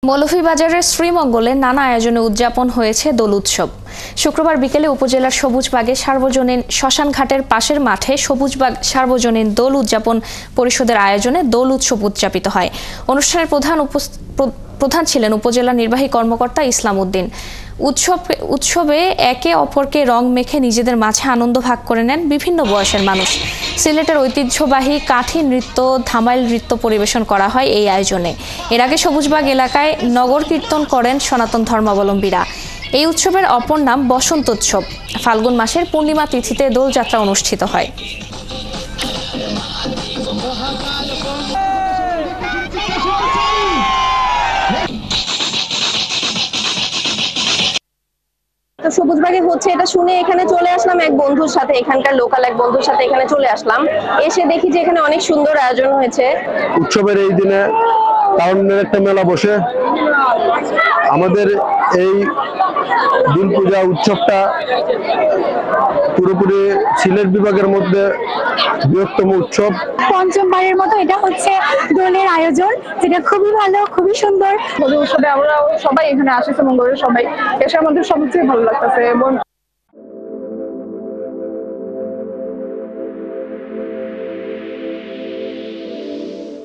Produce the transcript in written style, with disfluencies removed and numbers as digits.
মৌলভীবাজারের শ্রীমঙ্গলে নানা আয়োজনে উদযাপন হয়েছে দোল উৎসব। শুক্রবার বিকেলে উপজেলার সবুজবাগে সার্বজনীন শ্মশানঘাটের পাশের মাঠে সবুজবাগ সার্বজনীন দোল উদযাপন পরিষদের আয়োজনে দোল উৎসব উদযাপিত হয়। অনুষ্ঠানের প্রধান ছিলেন উপজেলা নির্বাহী কর্মকর্তা ইসলাম উদ্দিন। উৎসবে একে অপরকে রং মেখে নিজেদের মাঝে আনন্দ ভাগ করে নেন বিভিন্ন বয়সের মানুষ। সিলেটের ঐতিহ্যবাহী কাঠি নৃত্য, ধামাইল নৃত্য পরিবেশন করা হয় এই আয়োজনে। এর আগে সবুজবাগ এলাকায় নগর কীর্তন করেন সনাতন ধর্মাবলম্বীরা। এই উৎসবের অপর নাম বসন্তোৎসব। ফাল্গুন মাসের পূর্ণিমা তিথিতে দোলযাত্রা অনুষ্ঠিত হয়। তো সবুজবাগে হচ্ছে এটা শুনে এখানে চলে আসলাম এক বন্ধুর সাথে, এখানকার লোকাল এক বন্ধুর সাথে এখানে চলে আসলাম। এসে দেখি যে এখানে অনেক সুন্দর আয়োজন হয়েছে। উৎসবের এই দিনে টাউনের একটা মেলা বসে। আমাদের এই দোল পূজা উৎসবটা পুরোপুরি সিলেট বিভাগের মধ্যে বৃহত্তম উৎসব। পঞ্চমবারের মতো এটা হচ্ছে দোলের আয়োজন, যেটা খুবই ভালো, খুবই সুন্দর। উৎসবে আমরা সবাই এখানে আসি, শ্রীমঙ্গলের সবাই এসে আমাদের সবচেয়ে ভালো লাগতেছে এবং